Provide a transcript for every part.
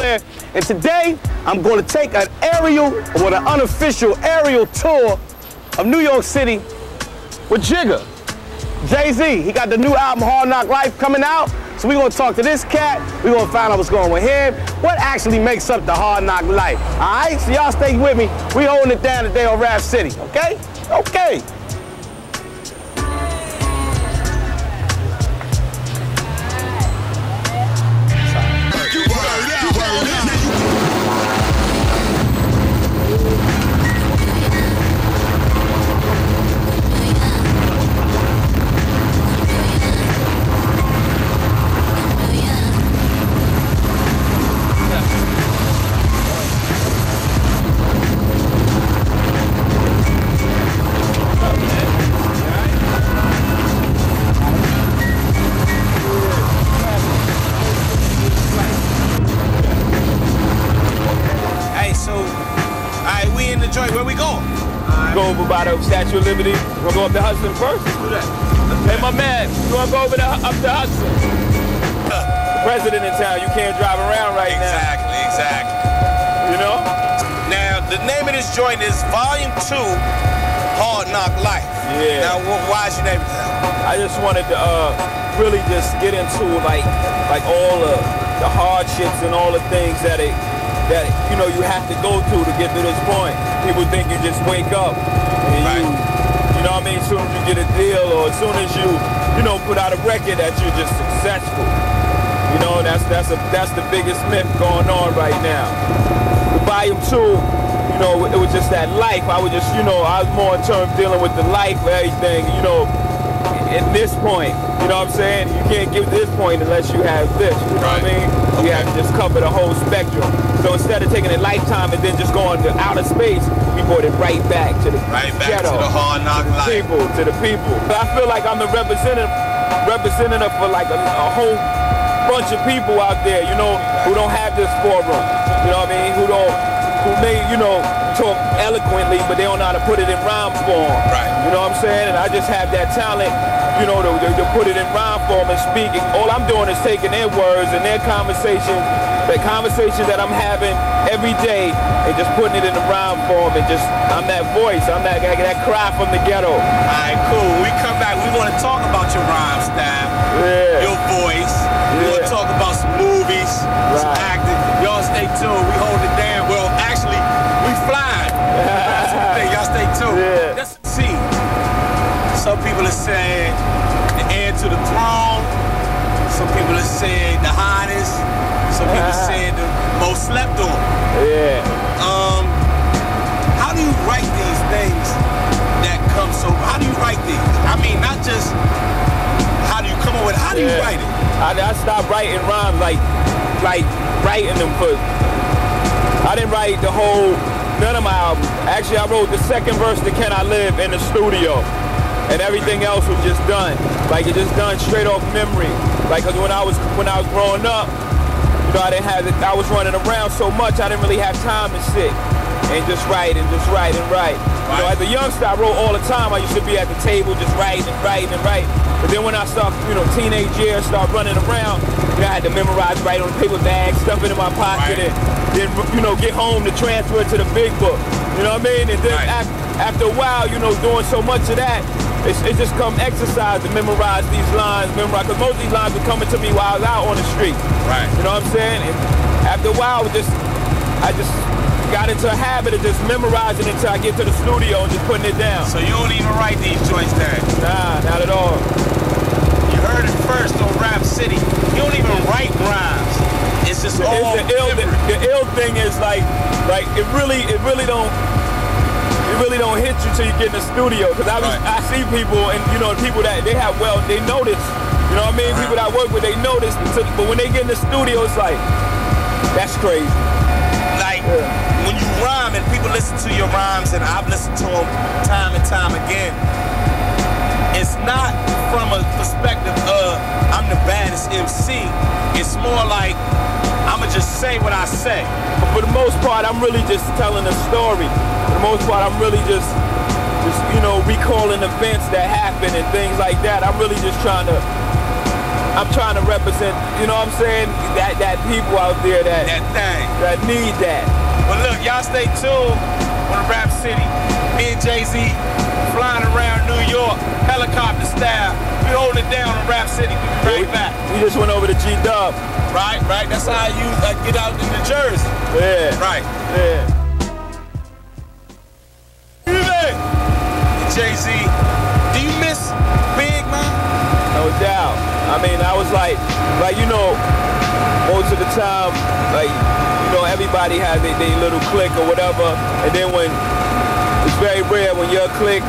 And today, I'm going to take an aerial, or an unofficial aerial tour of New York City with Jigga. Jay-Z, he got the new album, Hard Knock Life, coming out. So we're going to talk to this cat. We're going to find out what's going on with him. What actually makes up the Hard Knock Life? All right? So y'all stay with me. We holding it down today on Rap City, okay? Okay. By the Statue of Liberty. We're going to go up to Hudson first. Let's do that. Hey, my man, you want to go over up to Hudson? The president in town, you can't drive around right now. Exactly. You know? Now, the name of this joint is Volume 2, Hard Knock Life. Yeah. Now, why is you name it that? I just wanted to really just get into like all the hardships and all the things that you know you have to go through to get to this point. People think you just wake up and you know what I mean, as soon as you get a deal or as soon as you put out a record that you're just successful. You know, that's the biggest myth going on right now. With Volume 2, you know, it was just that life. I was just, I was more in terms dealing with the life of everything, at this point. You know what I'm saying? You can't get to this point unless you have this, you know what I mean? You have to just cover the whole spectrum. So instead of taking a lifetime and then just going to outer space, we brought it right back to the ghetto, to the hard knock life. To the people. But I feel like I'm the representative for like a whole bunch of people out there, who don't have this forum. You know what I mean? Who may, talk eloquently, but they don't know how to put it in rhyme form. Right. You know what I'm saying? And I just have that talent, to put it in rhyme form and speak. All I'm doing is taking their words and their conversation, the conversation that I'm having every day, and just putting it in the rhyme form, and I'm that voice, I'm that cry from the ghetto. All right, cool. When we come back, we want to talk about your rhyme style, your voice. We want to talk about some movies, some acting. Y'all stay tuned. We hold it down. Well, actually, we flying. Y'all stay tuned. Yeah. Let's see. Some people are saying the heir to the throne. Some people are saying the hottest. Some people are saying the most slept on. Yeah. How do you write these things that come so? How do you write these? I mean, not just how do you come up with. How do you write it? I stopped writing rhymes like writing them for. I didn't write the whole. None of my albums. Actually, I wrote the second verse to Can I Live in the studio. And everything else was just done. Like, it just done straight off memory. Like, cause when I was growing up, I didn't have it. I was running around so much, I didn't really have time to sit and just write and just write and write. You know, as a youngster, I wrote all the time. I used to be at the table just writing and writing and writing. But then when I started, teenage years, start running around, I had to memorize, write on a paper bag, stuff it in my pocket, and then, get home to transfer it to the big book. You know what I mean? And then after a while, doing so much of that, it just come exercise to memorize these lines, because most of these lines were coming to me while I was out on the street. Right. You know what I'm saying? And after a while, I just got into a habit of just memorizing until I get to the studio and just putting it down. So you don't even write these joints down? Nah, not at all. You heard it first on Rap City. You don't even write rhymes. It's just all the ill thing is like it really don't hit you till you get in the studio. Cause I see people and people that they notice. You know what I mean? People that I work with, they notice. But when they get in the studio, it's like, that's crazy. Like when you rhyme and people listen to your rhymes, and I've listened to them time and time again. It's not from a perspective of I'm the baddest MC. It's more like I'ma just say what I say. But for the most part, I'm really just telling a story. For the most part, I'm really just recalling events that happened and things like that. I'm really just trying to I'm trying to represent, you know what I'm saying, that people out there that need that. Well, look, y'all stay tuned on Rap City. Me and Jay-Z flying around New York, helicopter style. We holding it down on Rap City. We'll be right back. We just went over to G.Dub. Right. That's how you get out in New Jersey. Yeah. Right. Yeah. Jay-Z, do you miss Big, man? No doubt. I mean, I was like, you know, most of the time, like, you know, everybody has their little clique or whatever, and then when, it's very rare when your clique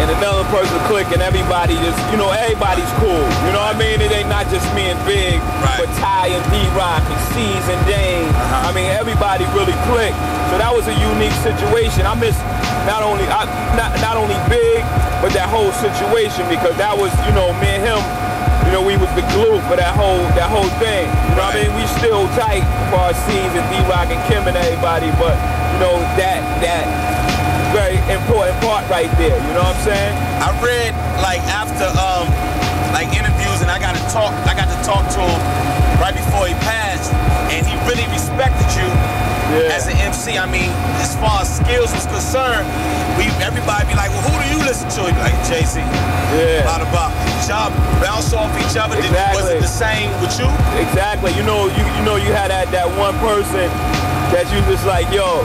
and another person clique and everybody just, you know, everybody's cool. You know what I mean? It ain't not just me and Big, but Ty and D-Rock and C's and Dane. I mean, everybody really clicked. So that was a unique situation. I miss not only Big, but that whole situation, because that was, you know, me and him, you know, we was the glue for that whole thing. You know what I mean? We still tight for our C's and D-Rock and Kim and everybody, but, you know, that very important part right there, you know what I'm saying? I read, like, after, like, interviews, and I got to talk to him right before he passed, and he really respected you as an MC. I mean, as far as skills was concerned, everybody be like, well, who do you listen to? Like, Jay-Z. Yeah. About y'all bounce off each other. Exactly. Was it the same with you? Exactly. You know, you had that one person that you just like, yo,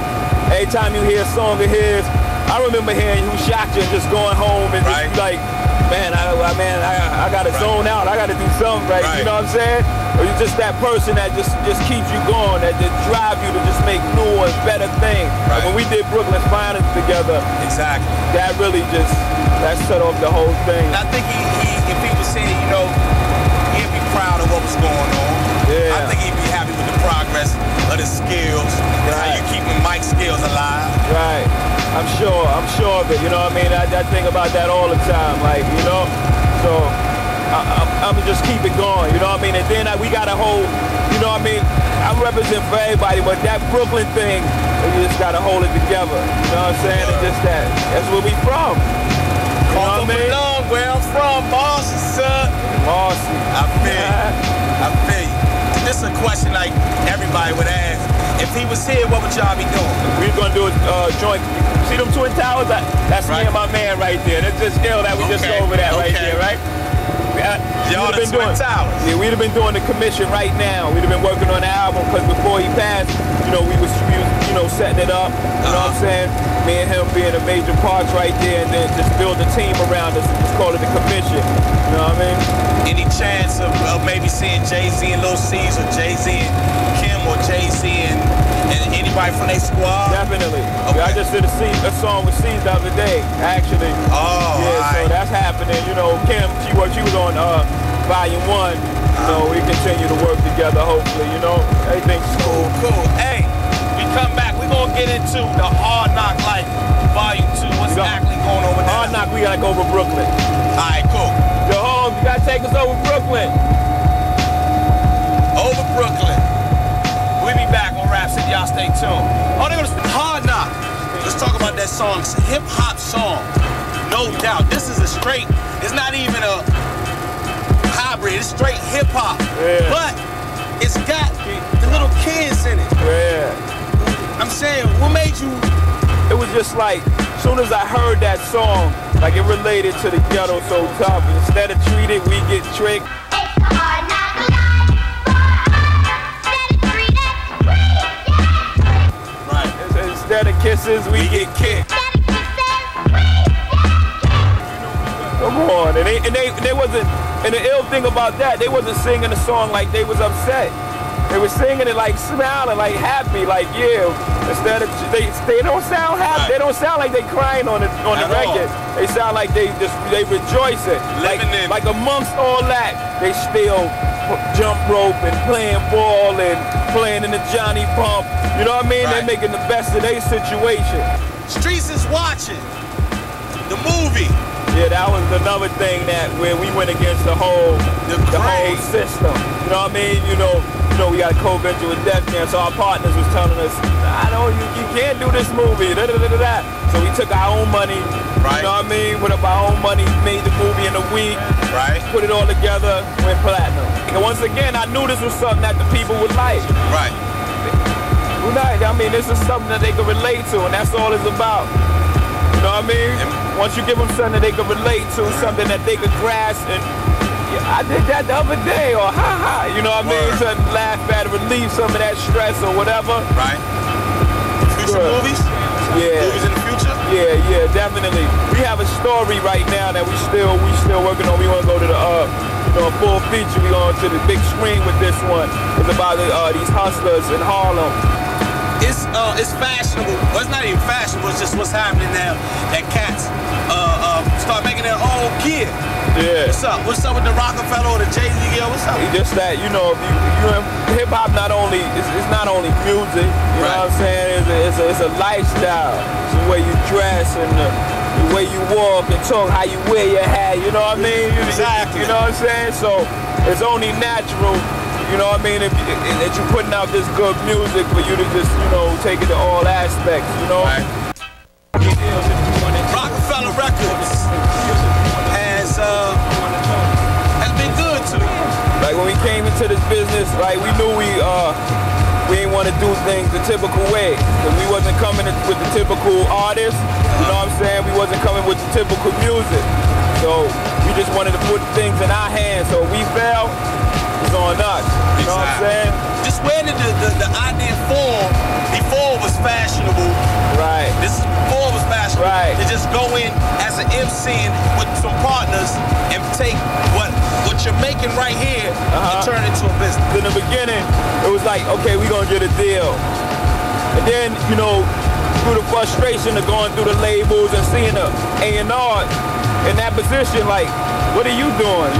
every time you hear a song of his, I remember hearing Who Shocked You and just going home and just like, man, I gotta zone out. I gotta do something, right? You know what I'm saying? Or you're just that person that just keeps you going, that just drive you to just make new and better things. And when we did Brooklyn's Finest together, that really that set off the whole thing. And I think if he was saying, you know, he'd be proud of what was going on. Yeah. I think he'd be happy with the progress of the skills, how you keeping mic skills alive. Right. I'm sure of it, you know what I mean? I think about that all the time, like, you know? So, I'm just keep it going, you know what I mean? And then we got a whole, you know what I mean? I represent for everybody, but that Brooklyn thing, you just gotta hold it together, you know what I'm saying? And just that's where we from. You know what I mean? Where I'm from, Marcy, son. Marcy. I feel you. This is a question like everybody would ask. If he was here, what would y'all be doing? We're gonna do a joint. See them Twin Towers? That's me and my man right there. That's just ill that we just go over that right there, right? Y'all the Twin Towers. Yeah, we'd have been doing the commission right now. We'd have been working on the album, because before he passed, you know, we was you know, setting it up. You know what I'm saying? Me and him being a major parts right there, and then just build a team around us and just call it the commission. You know what I mean? Any chance of maybe seeing Jay-Z and Lil C's, or Jay-Z and Kim, or Jay-Z and anybody from their squad? Definitely. Okay. I just did a song with C's the other day, actually. Oh, yeah, so that's happening. You know, Kim, she was on Volume 1. You know, we continue to work together, hopefully, you know. Everything's cool. Hey, we come back, we're going to get into the Hard Knock Life, Volume 2. What's actually going on with that? Hard Knock, we got to go over Brooklyn. All right, cool. Yo, Holmes, you got to take us over Brooklyn. Over Brooklyn. We'll be back on Rap City. Y'all stay tuned. Oh, they're going to spin Hard Knock. Let's talk about that song. It's a hip-hop song. No doubt. This is a straight, it's not even a hybrid. It's straight hip-hop. Yeah. But it's got the little kids in it. Yeah. I'm saying, what made you? It was just like, as soon as I heard that song, like it related to the ghetto so tough. Instead of treat it, we get tricked. Instead of kisses, we get kicked. Come on, and they wasn't. And the ill thing about that, they wasn't singing the song like they was upset. They were singing it like smiling, like happy, like yeah. Instead of they don't sound happy. They don't sound like they crying on the record. They sound like they rejoicing. Like amongst all that, they still jump rope and playing ball and playing in the Johnny Pump. You know what I mean? They're making the best of their situation. Streets is watching the movie. Yeah, that was another thing that where we went against the whole system. You know what I mean? You know, we got COVID with Def Jam, so our partners was telling us, you can't do this movie. So we took our own money. You know what I mean? With our own money, made the movie in a week. Put it all together, went platinum. And once again, I knew this was something that the people would like. Right. I mean, this is something that they can relate to, and that's all it's about. You know what I mean? Once you give them something that they can relate to, something that they can grasp, and I did that the other day, or ha-ha, you know what I mean? Something to laugh at, relieve some of that stress or whatever. Right. Future movies? Yeah. Movies in the future? Yeah, definitely. We have a story right now that we still working on. We want to go to the full feature. We going to the big screen with this one. It's about these hustlers in Harlem. It's fashionable. Well, it's not even fashionable. It's just what's happening now. That cats start making their own gear. Yeah. What's up with the Rockefeller or the Jay-Z gear? What's up? It's just that, hip hop it's not only music. You know what I'm saying? It's a lifestyle. It's the way you dress and the way you walk and talk, how you wear your hat. You know what I mean? Exactly. You know what I'm saying? So it's only natural. You know what I mean? If you're putting out this good music for you to just, take it to all aspects, you know? Right. Rockefeller Records has been good to me. Like when we came into this business, like we knew we didn't want to do things the typical way. Because we wasn't coming with the typical artist, you know what I'm saying? We wasn't coming with the typical music. So we just wanted to put things in our hands. So if we fail, it's on us. You know what I'm saying? Just where did the idea form before it was fashionable? Right. This is before it was fashionable. Right. To just go in as an MC and with some partners and take what you're making right here and turn it into a business. In the beginning, it was like, okay, we're gonna get a deal. And then, through the frustration of going through the labels and seeing the A&R in that position, like, what are you doing?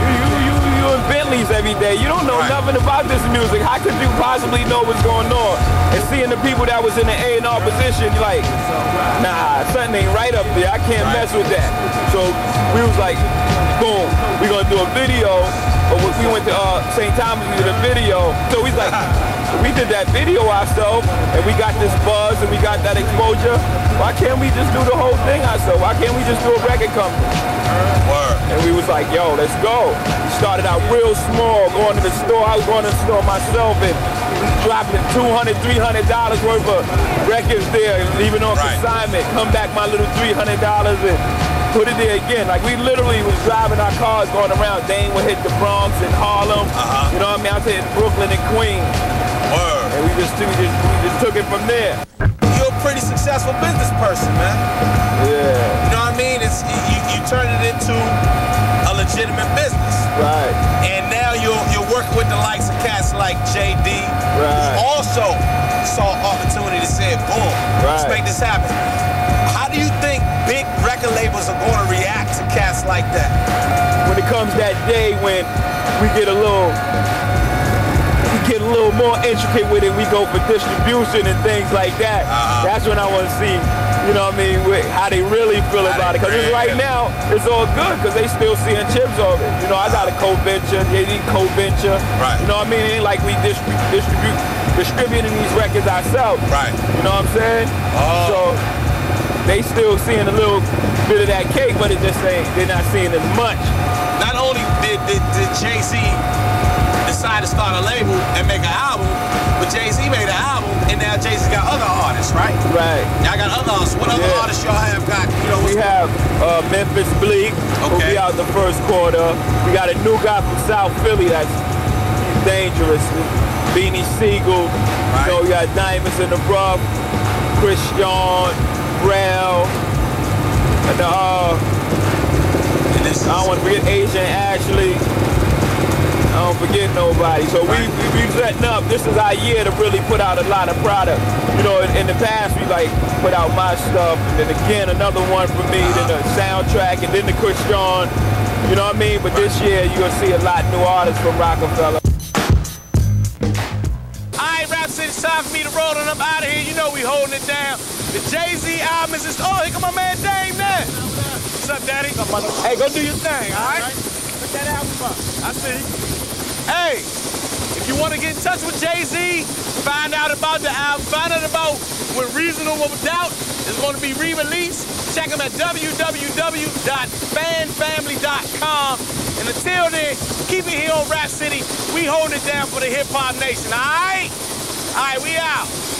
You in Bentleys every day. You don't know nothing about this music. How could you possibly know what's going on? And seeing the people that was in the A&R position, you're like, nah, something ain't right up there. I can't mess with that. So we was like, boom, we're gonna do a video. We went to St. Thomas, we did a video. So we like, we did that video ourselves, and we got this buzz, and we got that exposure. Why can't we just do the whole thing ourselves? Why can't we just do a record company? Word. And we was like, yo, let's go. We started out real small, going to the store. I was going to the store myself and dropping $200, $300 worth of records there, leaving on consignment. Come back my little $300 and put it there again. Like we literally was driving our cars going around. Dane would hit the Bronx and Harlem. You know what I mean? I was hitting Brooklyn and Queens. Word. And we just took it from there. You're a pretty successful business person, man. Yeah. You know what I mean? It's you turn it into a legitimate business. Right. And now you're working with the likes of cats like JD, who also saw opportunity to say, boom, let's make this happen. How do you think big record labels are going to react to cats like that? When it comes that day when we get a little more intricate with it, we go for distribution and things like that. That's when I want to see, you know what I mean, how they really feel about it. Because right now, it's all good because they still seeing chips of it. You know, I got a co-venture, JD co-venture. You know what I mean? It ain't like we distributing these records ourselves. You know what I'm saying? So they still seeing a little bit of that cake, but it just ain't, they're not seeing as much. Not only did Jay-Z decide to start a label and make an album, but Jay-Z made an album, and now Jay-Z got other artists, right? Right. Y'all got other artists. What other artists y'all have got? We have Memphis Bleak, who'll be out the first quarter. We got a new guy from South Philly that's dangerous. Beanie Siegel. So we got Diamonds in the Rough, Christian, Rel, and I don't want to forget Asian Ashley. I don't forget nobody. So we setting up. This is our year to really put out a lot of product. You know, in the past we like put out my stuff, and then again another one for me, then the soundtrack, and then the Christian. You know what I mean? But this year you're gonna see a lot new artists from Rockefeller. Alright, Rap City, it's time for me to roll on up out of here. You know we holding it down. The Jay-Z album is just, here come my man Dame there. What's up, Daddy? Hey, go do your thing, alright? Put that album up. I see. Hey, if you want to get in touch with Jay-Z, find out about the album, find out about when Reasonable Doubt is going to be re-released, check him at www.fanfamily.com. And until then, keep it here on Rap City. We holding it down for the hip hop nation, all right? All right, we out.